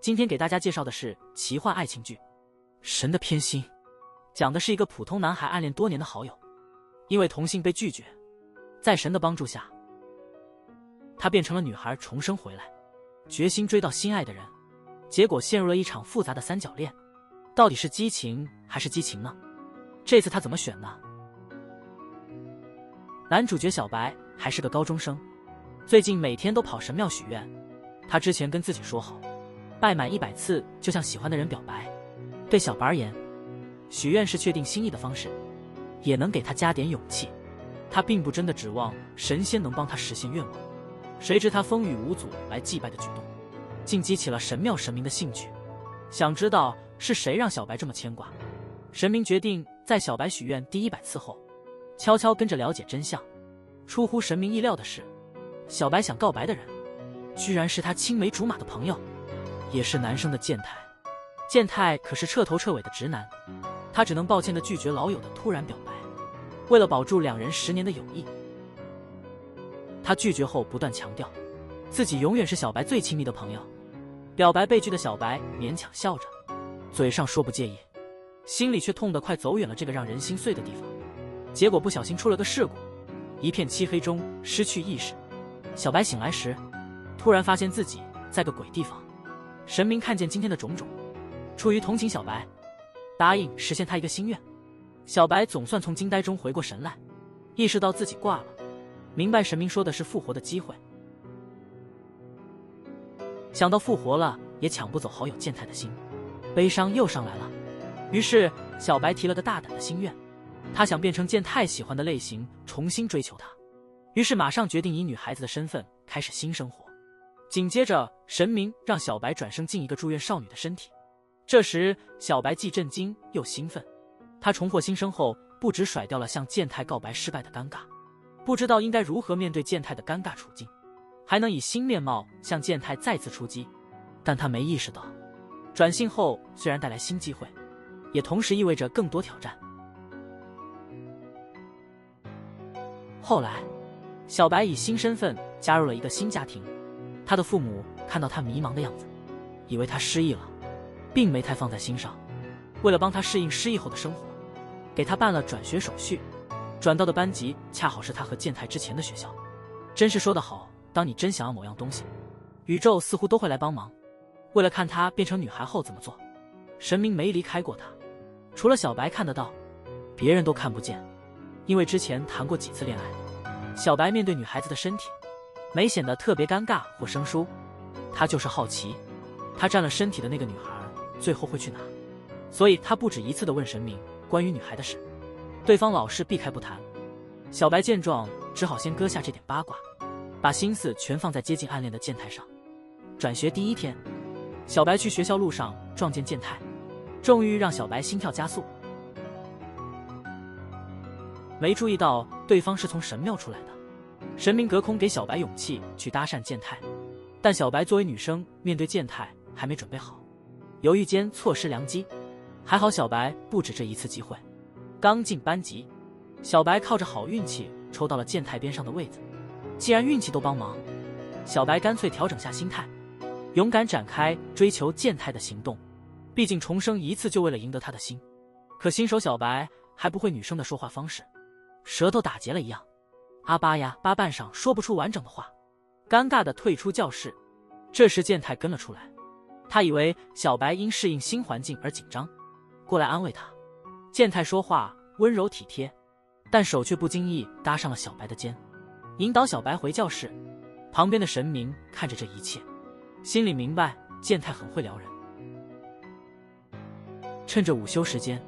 今天给大家介绍的是奇幻爱情剧《神的偏心》，讲的是一个普通男孩暗恋多年的好友，因为同性被拒绝，在神的帮助下，他变成了女孩重生回来，决心追到心爱的人，结果陷入了一场复杂的三角恋，到底是激情还是激情呢？这次他怎么选呢？男主角小白还是个高中生，最近每天都跑神庙许愿。他之前跟自己说好，拜满100次就向喜欢的人表白。对小白而言，许愿是确定心意的方式，也能给他加点勇气。他并不真的指望神仙能帮他实现愿望，谁知他风雨无阻来祭拜的举动，竟激起了神庙神明的兴趣。想知道是谁让小白这么牵挂？神明决定在小白许愿第100次后，悄悄跟着了解真相。出乎神明意料的是，小白想告白的人居然是他青梅竹马的朋友，也是男生的健太。健太可是彻头彻尾的直男，他只能抱歉地拒绝老友的突然表白。为了保住2人10年的友谊，他拒绝后不断强调自己永远是小白最亲密的朋友。表白被拒的小白勉强笑着，嘴上说不介意，心里却痛得快走远了这个让人心碎的地方。结果不小心出了个事故，一片漆黑中失去意识。小白醒来时，突然发现自己在个鬼地方。神明看见今天的种种，出于同情小白，答应实现他一个心愿。小白总算从惊呆中回过神来，意识到自己挂了，明白神明说的是复活的机会。想到复活了也抢不走好友健太的心，悲伤又上来了。于是小白提了个大胆的心愿，他想变成健太喜欢的类型，重新追求她。于是马上决定以女孩子的身份开始新生活。紧接着神明让小白转生进一个住院少女的身体。这时小白既震惊又兴奋，他重获新生后不只甩掉了向健太告白失败的尴尬，不知道应该如何面对健太的尴尬处境，还能以新面貌向健太再次出击。但他没意识到，转性后虽然带来新机会，也同时意味着更多挑战。后来小白以新身份加入了一个新家庭，他的父母看到他迷茫的样子，以为他失忆了，并没太放在心上。为了帮他适应失忆后的生活，给他办了转学手续，转到的班级恰好是他和健太之前的学校。真是说得好，当你真想要某样东西，宇宙似乎都会来帮忙。为了看他变成女孩后怎么做，神明没离开过他，除了小白看得到，别人都看不见。因为之前谈过几次恋爱，小白面对女孩子的身体没显得特别尴尬或生疏，他就是好奇，他占了身体的那个女孩最后会去哪？所以他不止一次地问神明关于女孩的事，对方老是避开不谈。小白见状只好先搁下这点八卦，把心思全放在接近暗恋的健太上。转学第1天，小白去学校路上撞见健太，终于让小白心跳加速。没注意到对方是从神庙出来的，神明隔空给小白勇气去搭讪健太，但小白作为女生面对健太还没准备好，犹豫间错失良机。还好小白不止这一次机会。刚进班级，小白靠着好运气抽到了健太边上的位子。既然运气都帮忙，小白干脆调整下心态，勇敢展开追求健太的行动。毕竟重生一次就为了赢得他的心。可新手小白还不会女生的说话方式，舌头打结了一样，啊巴呀巴半晌说不出完整的话，尴尬地退出教室。这时健太跟了出来，他以为小白因适应新环境而紧张，过来安慰他。健太说话温柔体贴，但手却不经意搭上了小白的肩，引导小白回教室。旁边的神明看着这一切，心里明白健太很会撩人。趁着午休时间，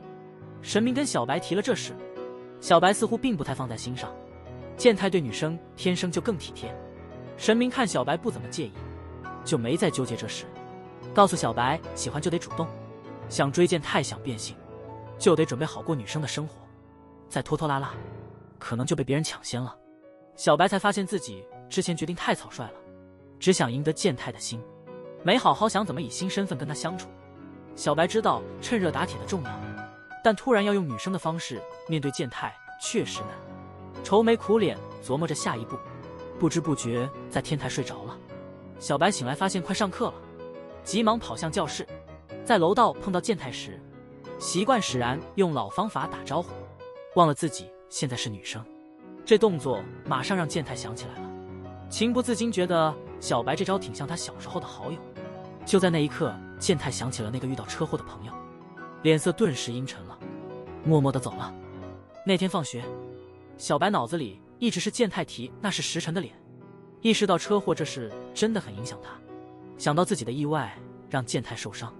神明跟小白提了这事，小白似乎并不太放在心上。健太对女生天生就更体贴，神明看小白不怎么介意，就没再纠结这事，告诉小白喜欢就得主动，想追健太想变性，就得准备好过女生的生活，再拖拖拉拉，可能就被别人抢先了。小白才发现自己之前决定太草率了，只想赢得健太的心，没好好想怎么以新身份跟他相处。小白知道趁热打铁的重要，但突然要用女生的方式面对健太确实难。愁眉苦脸琢磨着下一步，不知不觉在天台睡着了。小白醒来发现快上课了，急忙跑向教室。在楼道碰到健太时，习惯使然用老方法打招呼，忘了自己现在是女生。这动作马上让健太想起来了，情不自禁觉得小白这招挺像他小时候的好友。就在那一刻，健太想起了那个遇到车祸的朋友，脸色顿时阴沉了，默默地走了。那天放学，小白脑子里一直是健太提那是时辰的脸，意识到车祸这事真的很影响他，想到自己的意外让健太受伤，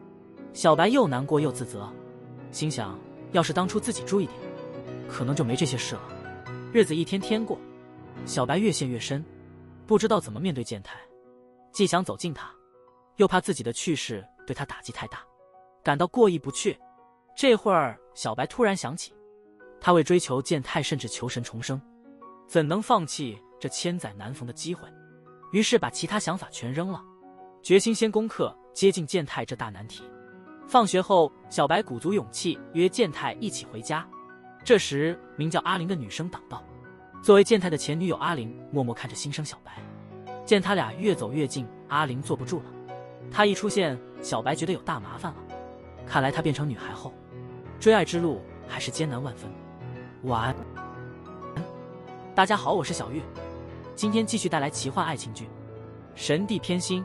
小白又难过又自责，心想要是当初自己注意点，可能就没这些事了。日子一天天过，小白越陷越深，不知道怎么面对健太，既想走近他，又怕自己的去世对他打击太大，感到过意不去。这会儿小白突然想起，他为追求健太甚至求神重生，怎能放弃这千载难逢的机会？于是把其他想法全扔了，决心先攻克接近健太这大难题。放学后，小白鼓足勇气约健太一起回家。这时名叫阿玲的女生挡道，作为健太的前女友阿玲默默看着新生小白。见他俩越走越近，阿玲坐不住了，他一出现，小白觉得有大麻烦了。看来他变成女孩后，追爱之路还是艰难万分。晚安，大家好，我是小玉，今天继续带来奇幻爱情剧《神帝偏心》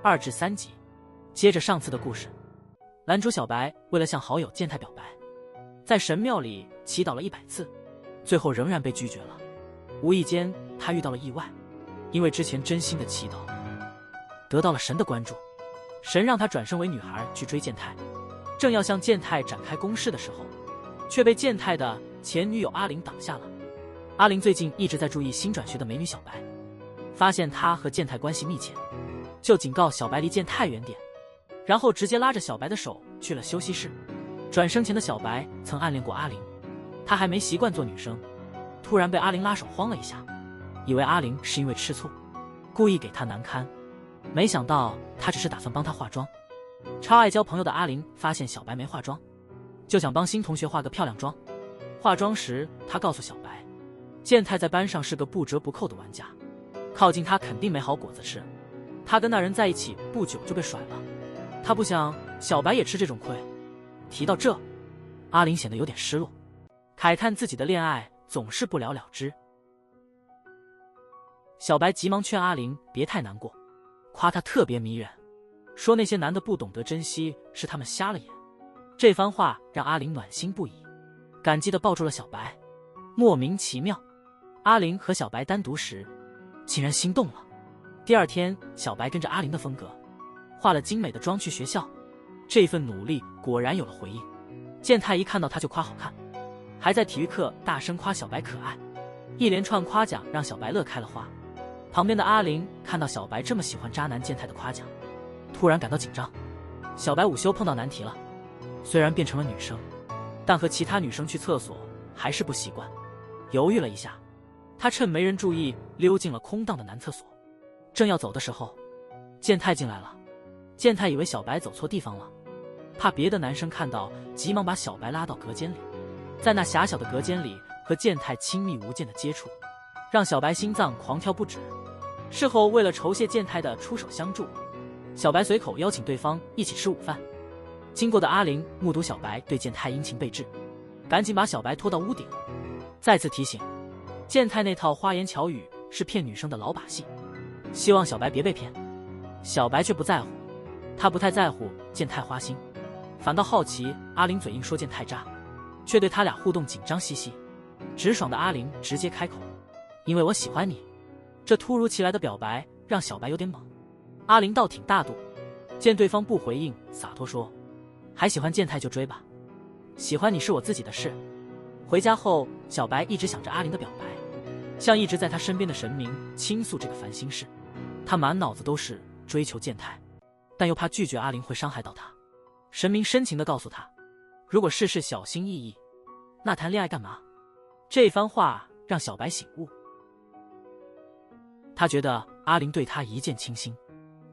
2至3集。接着上次的故事，男主小白为了向好友健太表白，在神庙里祈祷了100次，最后仍然被拒绝了。无意间他遇到了意外，因为之前真心的祈祷得到了神的关注，神让他转生为女孩去追健太。正要向健太展开攻势的时候，却被健太的前女友阿玲挡下了。阿玲最近一直在注意新转学的美女小白，发现她和健太关系密切，就警告小白离健太远点，然后直接拉着小白的手去了休息室。转生前的小白曾暗恋过阿玲，他还没习惯做女生，突然被阿玲拉手慌了一下，以为阿玲是因为吃醋，故意给她难堪，没想到她只是打算帮她化妆。超爱交朋友的阿玲发现小白没化妆，就想帮新同学化个漂亮妆。化妆时，她告诉小白，健太在班上是个不折不扣的玩家，靠近他肯定没好果子吃。他跟那人在一起不久就被甩了，他不想小白也吃这种亏。提到这，阿玲显得有点失落，慨叹自己的恋爱总是不了了之。小白急忙劝阿玲别太难过，夸她特别迷人，说那些男的不懂得珍惜是他们瞎了眼。这番话让阿玲暖心不已，感激地抱住了小白。莫名其妙，阿玲和小白单独时竟然心动了。第二天，小白跟着阿玲的风格化了精美的妆去学校，这份努力果然有了回应。健太一看到他就夸好看，还在体育课大声夸小白可爱，一连串夸奖让小白乐开了花。旁边的阿玲看到小白这么喜欢渣男健太的夸奖，突然感到紧张。小白午休碰到难题了，虽然变成了女生，但和其他女生去厕所还是不习惯，犹豫了一下，他趁没人注意溜进了空荡的男厕所。正要走的时候，健太进来了。健太以为小白走错地方了，怕别的男生看到，急忙把小白拉到隔间里。在那狭小的隔间里和健太亲密无间的接触，让小白心脏狂跳不止。事后为了酬谢健太的出手相助，小白随口邀请对方一起吃午饭。经过的阿玲目睹小白对健太殷勤备至，赶紧把小白拖到屋顶，再次提醒健太那套花言巧语是骗女生的老把戏，希望小白别被骗。小白却不在乎，他不太在乎健太花心，反倒好奇阿玲嘴硬说健太渣，却对他俩互动紧张兮兮。直爽的阿玲直接开口，因为我喜欢你。这突如其来的表白让小白有点懵。阿玲倒挺大度，见对方不回应，洒脱说，还喜欢健太就追吧，喜欢你是我自己的事。回家后，小白一直想着阿玲的表白，向一直在他身边的神明倾诉这个烦心事。他满脑子都是追求健太，但又怕拒绝阿玲会伤害到他。神明深情地告诉他，如果事事小心翼翼，那谈恋爱干嘛？这番话让小白醒悟，他觉得阿玲对他一见倾心，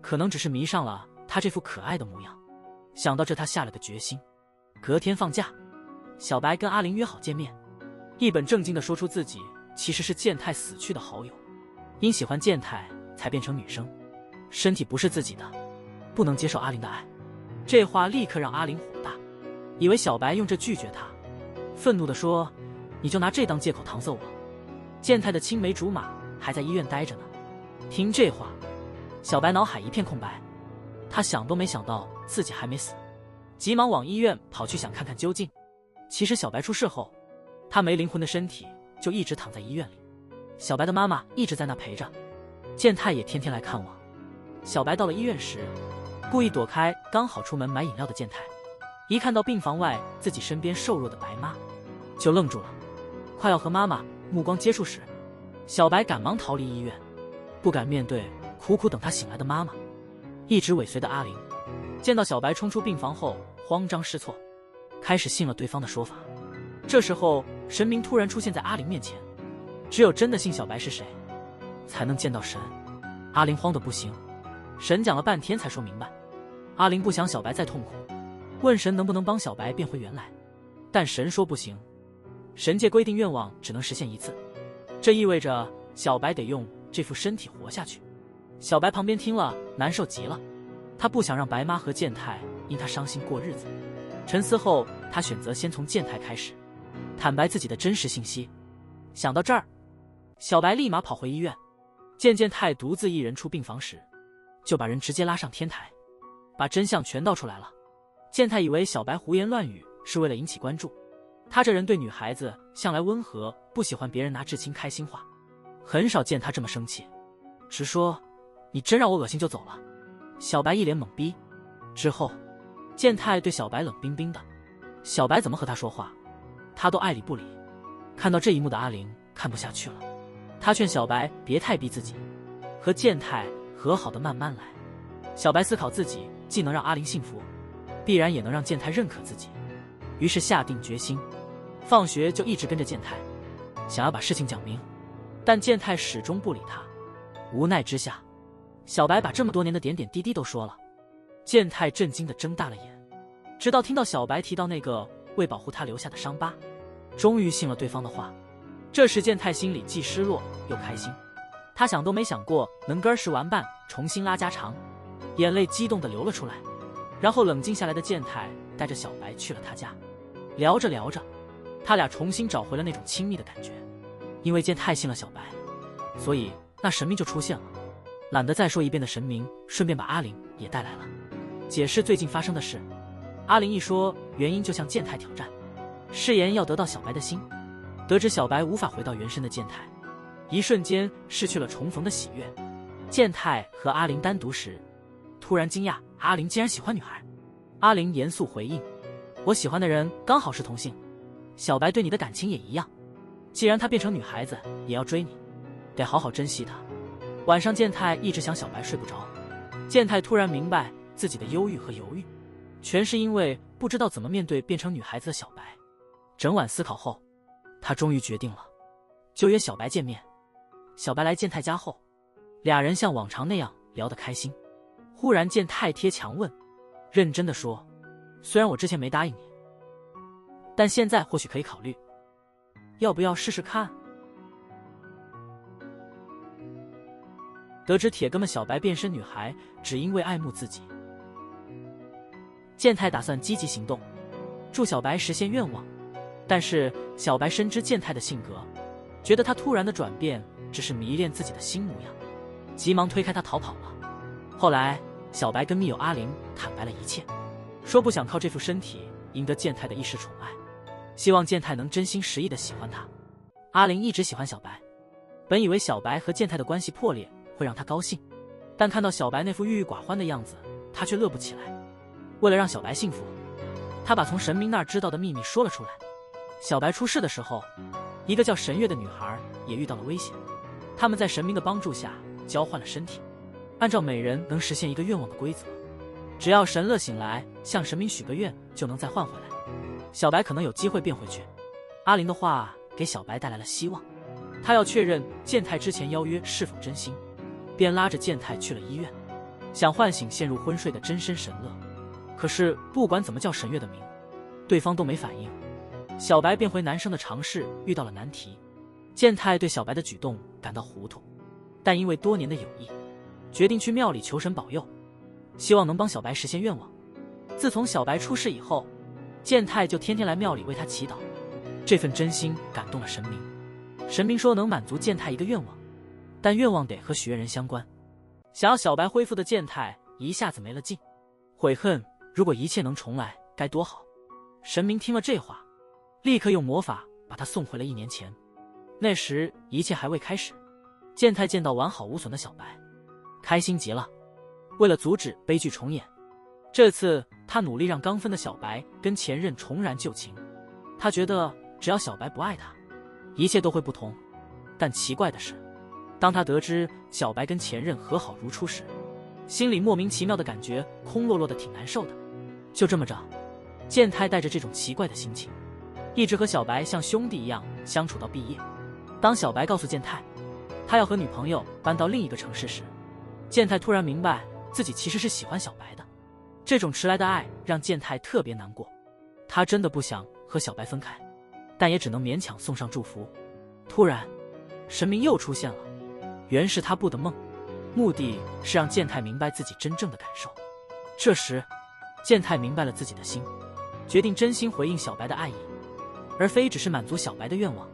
可能只是迷上了他这副可爱的模样。想到这，他下了个决心。隔天放假，小白跟阿玲约好见面，一本正经地说出自己其实是健太死去的好友，因喜欢健太才变成女生，身体不是自己的。不能接受阿玲的爱。这话立刻让阿玲火大，以为小白用这拒绝他，愤怒地说：“你就拿这当借口搪塞我？”健太的青梅竹马还在医院待着呢。听这话，小白脑海一片空白，他想都没想到自己还没死，急忙往医院跑去，想看看究竟。其实小白出事后，他没灵魂的身体就一直躺在医院里，小白的妈妈一直在那陪着，健太也天天来看望。小白到了医院时，故意躲开刚好出门买饮料的健太，一看到病房外自己身边瘦弱的白妈，就愣住了。快要和妈妈目光接触时，小白赶忙逃离医院，不敢面对苦苦等他醒来的妈妈。一直尾随的阿玲见到小白冲出病房后，慌张失措，开始信了对方的说法。这时候神明突然出现在阿玲面前，只有真的信小白是谁，才能见到神。阿玲慌得不行，神讲了半天才说明白。阿玲不想小白再痛苦，问神能不能帮小白变回原来，但神说不行，神界规定愿望只能实现一次，这意味着小白得用这副身体活下去。小白旁边听了难受极了，他不想让白妈和健太因他伤心过日子。沉思后，他选择先从健太开始，坦白自己的真实信息。想到这儿，小白立马跑回医院，见健太独自一人出病房时，就把人直接拉上天台，把真相全道出来了。健太以为小白胡言乱语是为了引起关注，他这人对女孩子向来温和，不喜欢别人拿至亲开心话，很少见他这么生气，直说：“你真让我恶心就走了。”小白一脸懵逼。之后健太对小白冷冰冰的，小白怎么和他说话，他都爱理不理。看到这一幕的阿玲看不下去了，他劝小白别太逼自己，和健太和好的慢慢来。小白思考自己既能让阿玲幸福，必然也能让健太认可自己，于是下定决心，放学就一直跟着健太，想要把事情讲明。但健太始终不理他，无奈之下，小白把这么多年的点点滴滴都说了。健太震惊地睁大了眼，直到听到小白提到那个为保护他留下的伤疤，终于信了对方的话。这时健太心里既失落又开心，他想都没想过能跟儿时玩伴重新拉家常，眼泪激动地流了出来。然后冷静下来的健太带着小白去了他家，聊着聊着，他俩重新找回了那种亲密的感觉。因为健太信了小白，所以那神明就出现了。懒得再说一遍的神明顺便把阿玲也带来了，解释最近发生的事。阿玲一说原因，就向健太挑战，誓言要得到小白的心。得知小白无法回到原身的健太，一瞬间失去了重逢的喜悦。健太和阿玲单独时，突然惊讶阿玲竟然喜欢女孩。阿玲严肃回应：“我喜欢的人刚好是同性，小白对你的感情也一样。既然她变成女孩子也要追你，得好好珍惜她。”晚上健太一直想小白睡不着，健太突然明白自己的忧郁和犹豫，全是因为不知道怎么面对变成女孩子的小白。整晚思考后，他终于决定了，就约小白见面。小白来健太家后，俩人像往常那样聊得开心。忽然健太贴墙问，认真地说：“虽然我之前没答应你，但现在或许可以考虑，要不要试试看？”得知铁哥们小白变身女孩只因为爱慕自己，健太打算积极行动，助小白实现愿望。但是小白深知健太的性格，觉得他突然的转变只是迷恋自己的新模样，急忙推开他逃跑了。后来小白跟密友阿玲坦白了一切，说不想靠这副身体赢得健太的一时宠爱，希望健太能真心实意的喜欢他。阿玲一直喜欢小白，本以为小白和健太的关系破裂会让他高兴，但看到小白那副郁郁寡欢的样子，他却乐不起来。为了让小白幸福，他把从神明那儿知道的秘密说了出来。小白出事的时候，一个叫神月的女孩也遇到了危险，他们在神明的帮助下交换了身体，按照每人能实现一个愿望的规则，只要神乐醒来向神明许个愿，就能再换回来。小白可能有机会变回去。阿玲的话给小白带来了希望，他要确认健太之前邀约是否真心，便拉着健太去了医院，想唤醒陷入昏睡的真身神乐。可是不管怎么叫神月的名，对方都没反应。小白变回男生的尝试遇到了难题，健太对小白的举动感到糊涂，但因为多年的友谊，决定去庙里求神保佑。希望能帮小白实现愿望。自从小白出事以后，健太就天天来庙里为他祈祷，这份真心感动了神明。神明说能满足健太一个愿望，但愿望得和许愿人相关。想要小白恢复的健太一下子没了劲，悔恨如果一切能重来该多好。神明听了这话，立刻用魔法把他送回了1年前。那时一切还未开始，健太见到完好无损的小白，开心极了。为了阻止悲剧重演，这次他努力让刚分的小白跟前任重燃旧情。他觉得只要小白不爱他，一切都会不同。但奇怪的是，当他得知小白跟前任和好如初时，心里莫名其妙的感觉空落落的，挺难受的。就这么着，健太带着这种奇怪的心情，一直和小白像兄弟一样相处到毕业。当小白告诉健太他要和女朋友搬到另一个城市时，健太突然明白自己其实是喜欢小白的。这种迟来的爱让健太特别难过，他真的不想和小白分开，但也只能勉强送上祝福。突然神明又出现了，原是他布的梦，目的是让健太明白自己真正的感受。这时健太明白了自己的心，决定真心回应小白的爱意，而非只是满足小白的愿望。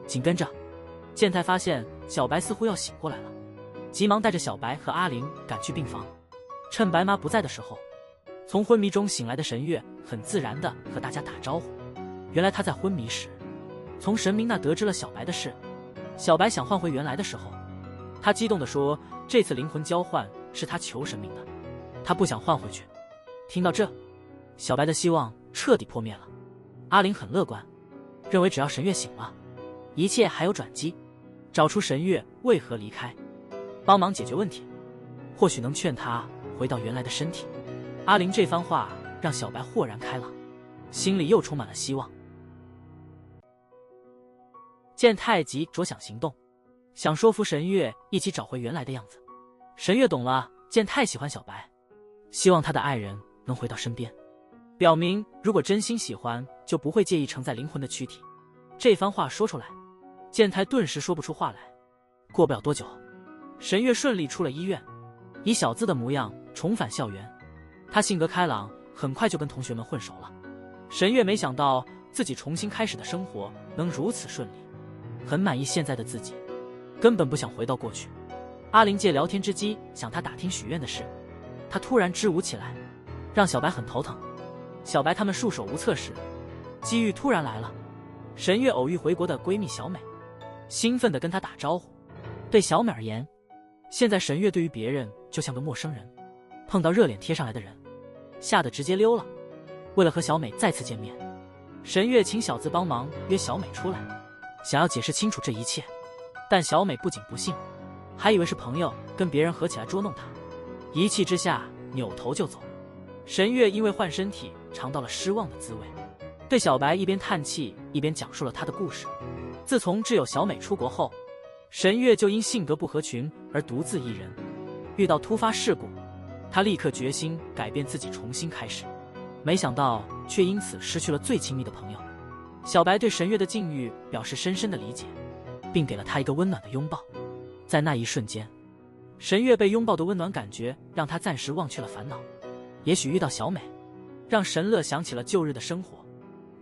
紧跟着健太发现小白似乎要醒过来了，急忙带着小白和阿玲赶去病房。趁白妈不在的时候，从昏迷中醒来的神月很自然地和大家打招呼。原来他在昏迷时从神明那得知了小白的事。小白想换回原来的时候，他激动地说这次灵魂交换是他求神明的，他不想换回去。听到这，小白的希望彻底破灭了。阿玲很乐观，认为只要神月醒了，一切还有转机，找出神月为何离开，帮忙解决问题，或许能劝他回到原来的身体。阿玲这番话让小白豁然开朗，心里又充满了希望。健太急着想行动，想说服神月一起找回原来的样子。神月懂了健太喜欢小白，希望他的爱人能回到身边，表明如果真心喜欢就不会介意承载灵魂的躯体。这番话说出来，健太顿时说不出话来。过不了多久，神月顺利出了医院，以小资的模样重返校园。他性格开朗，很快就跟同学们混熟了。神月没想到自己重新开始的生活能如此顺利，很满意现在的自己，根本不想回到过去。阿玲借聊天之机向他打听许愿的事，他突然支吾起来，让小白很头疼。小白他们束手无策时，机遇突然来了。神月偶遇回国的闺蜜小美，兴奋地跟她打招呼。对小美而言，现在神月对于别人就像个陌生人，碰到热脸贴上来的人，吓得直接溜了。为了和小美再次见面，神月请小资帮忙约小美出来，想要解释清楚这一切。但小美不仅不信，还以为是朋友跟别人合起来捉弄她，一气之下扭头就走。神月因为换身体尝到了失望的滋味，对小白一边叹气一边讲述了他的故事。自从挚友小美出国后，神月就因性格不合群而独自一人。遇到突发事故，他立刻决心改变自己，重新开始。没想到却因此失去了最亲密的朋友。小白对神月的境遇表示深深的理解，并给了他一个温暖的拥抱。在那一瞬间，神月被拥抱的温暖感觉让他暂时忘却了烦恼。也许遇到小美，让神乐想起了旧日的生活。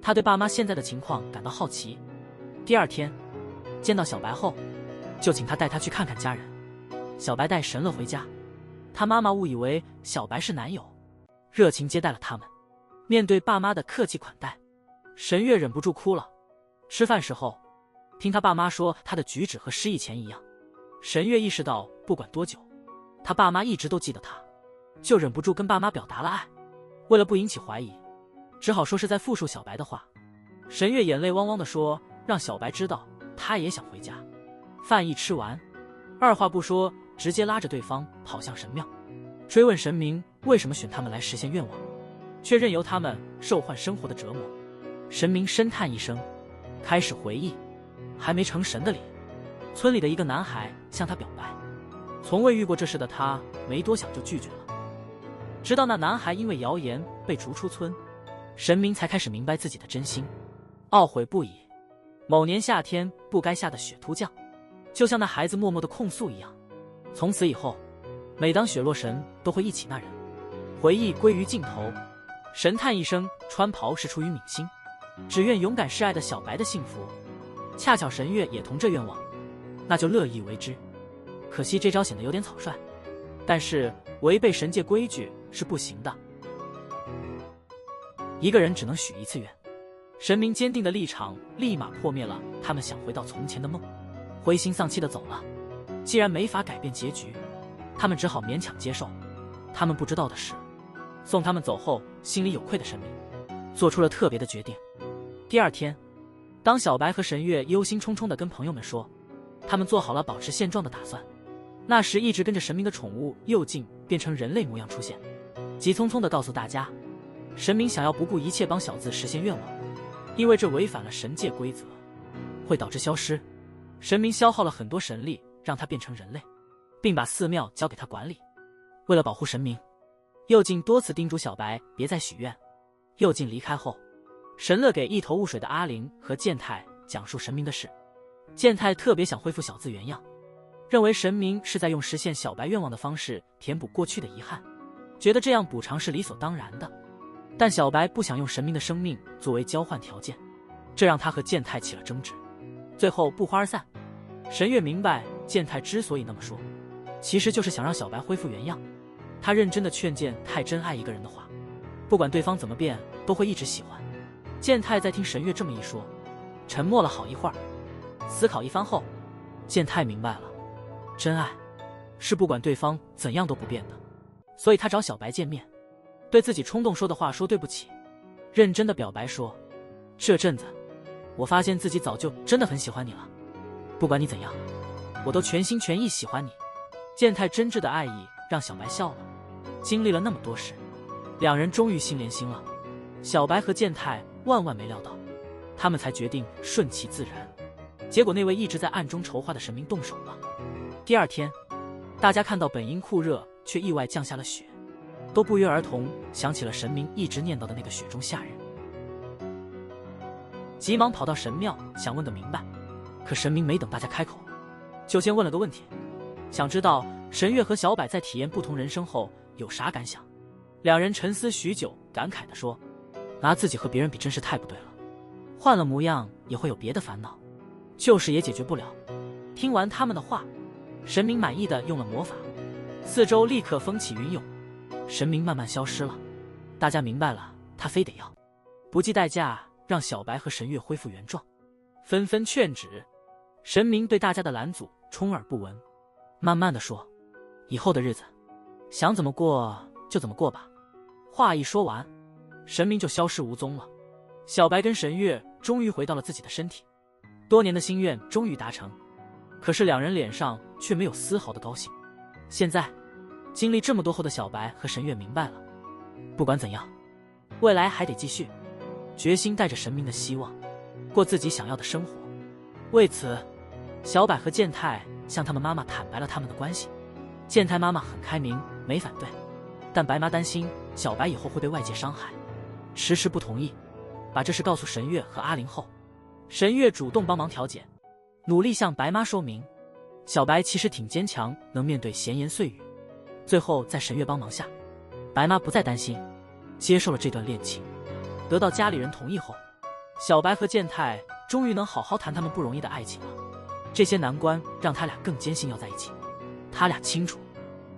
他对爸妈现在的情况感到好奇。第二天见到小白后，就请他带他去看看家人。小白带神乐回家，他妈妈误以为小白是男友，热情接待了他们。面对爸妈的客气款待，神月忍不住哭了。吃饭时候，听他爸妈说他的举止和失忆前一样，神月意识到不管多久，他爸妈一直都记得他，就忍不住跟爸妈表达了爱。为了不引起怀疑，只好说是在复述小白的话。神月眼泪汪汪地说让小白知道他也想回家。饭一吃完，二话不说直接拉着对方跑向神庙，追问神明为什么选他们来实现愿望，却任由他们受患生活的折磨。神明深叹一声，开始回忆还没成神的里，村里的一个男孩向他表白。从未遇过这事的他没多想就拒绝了。直到那男孩因为谣言被逐出村，神明才开始明白自己的真心，懊悔不已。某年夏天，不该下的雪突降，就像那孩子默默的控诉一样。从此以后，每当雪落神都会忆起那人，回忆归于尽头，神叹一声，穿袍是出于泯心，只愿勇敢示爱的小白的幸福。恰巧神月也同这愿望，那就乐意为之。可惜这招显得有点草率，但是违背神界规矩是不行的。一个人只能许一次愿，神明坚定的立场立马破灭了他们想回到从前的梦，灰心丧气的走了。既然没法改变结局，他们只好勉强接受。他们不知道的是，送他们走后，心里有愧的神明做出了特别的决定。第二天，当小白和神月忧心忡忡地跟朋友们说，他们做好了保持现状的打算，那时一直跟着神明的宠物佑静变成人类模样出现，急匆匆地告诉大家，神明想要不顾一切帮小子实现愿望，因为这违反了神界规则，会导致消失。神明消耗了很多神力让他变成人类，并把寺庙交给他管理。为了保护神明，佑静多次叮嘱小白别再许愿。佑静离开后，神乐给一头雾水的阿玲和健太讲述神明的事。健太特别想恢复小子原样，认为神明是在用实现小白愿望的方式填补过去的遗憾，觉得这样补偿是理所当然的。但小白不想用神明的生命作为交换条件，这让他和健太起了争执，最后不欢而散。神月明白健太之所以那么说，其实就是想让小白恢复原样。他认真的劝健太真爱一个人的话，不管对方怎么变，都会一直喜欢。健太在听神月这么一说，沉默了好一会儿，思考一番后，健太明白了，真爱是不管对方怎样都不变的。所以他找小白见面，对自己冲动说的话说对不起，认真的表白说，这阵子我发现自己早就真的很喜欢你了，不管你怎样，我都全心全意喜欢你。健太真挚的爱意让小白笑了。经历了那么多事，两人终于心连心了。小白和健太万万没料到，他们才决定顺其自然。结果那位一直在暗中筹划的神明动手了。第二天，大家看到本应酷热却意外降下了雪，都不约而同想起了神明一直念叨的那个雪中夏日，急忙跑到神庙想问个明白。可神明没等大家开口，就先问了个问题，想知道神月和小柏在体验不同人生后有啥感想。两人沉思许久，感慨地说，拿自己和别人比真是太不对了，换了模样也会有别的烦恼，就是也解决不了。听完他们的话，神明满意的用了魔法，四周立刻风起云涌，神明慢慢消失了。大家明白了，他非得要不计代价让小白和神月恢复原状，纷纷劝止。神明对大家的拦阻充耳不闻，慢慢的说，以后的日子想怎么过就怎么过吧。话一说完，神明就消失无踪了。小白跟神月终于回到了自己的身体，多年的心愿终于达成，可是两人脸上却没有丝毫的高兴。现在经历这么多后的小白和神月明白了，不管怎样，未来还得继续，决心带着神明的希望过自己想要的生活。为此，小柏和健太向他们妈妈坦白了他们的关系。健太妈妈很开明，没反对，但白妈担心小白以后会被外界伤害，迟迟不同意把这事告诉神月和阿玲后，神月主动帮忙调解，努力向白妈说明小白其实挺坚强，能面对闲言碎语。最后在神月帮忙下，白妈不再担心，接受了这段恋情。得到家里人同意后，小白和健太终于能好好谈他们不容易的爱情了。这些难关让他俩更坚信要在一起。他俩清楚，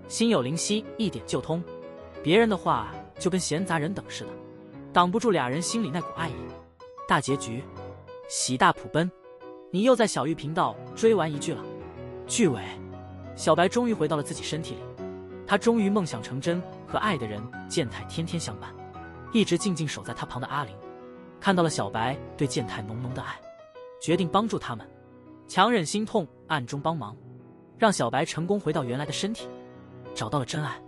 心有灵犀一点就通，别人的话就跟闲杂人等似的，挡不住俩人心里那股爱意。大结局，喜大普奔。你又在小玉频道追完一剧了。剧尾，小白终于回到了自己身体里，他终于梦想成真，和爱的人健太天天相伴。一直静静守在他旁的阿玲看到了小白对健太浓浓的爱，决定帮助他们，强忍心痛，暗中帮忙，让小白成功回到原来的身体，找到了真爱。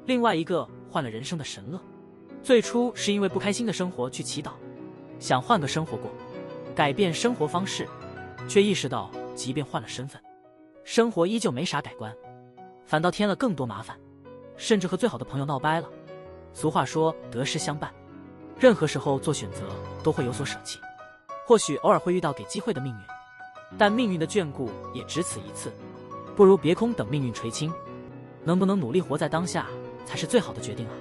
另外一个换了人生的神乐，最初是因为不开心的生活去祈祷，想换个生活过，改变生活方式，却意识到即便换了身份，生活依旧没啥改观，反倒添了更多麻烦，甚至和最好的朋友闹掰了。俗话说得失相伴，任何时候做选择都会有所舍弃，或许偶尔会遇到给机会的命运，但命运的眷顾也只此一次，不如别空等命运垂青。能不能努力活在当下才是最好的决定啊。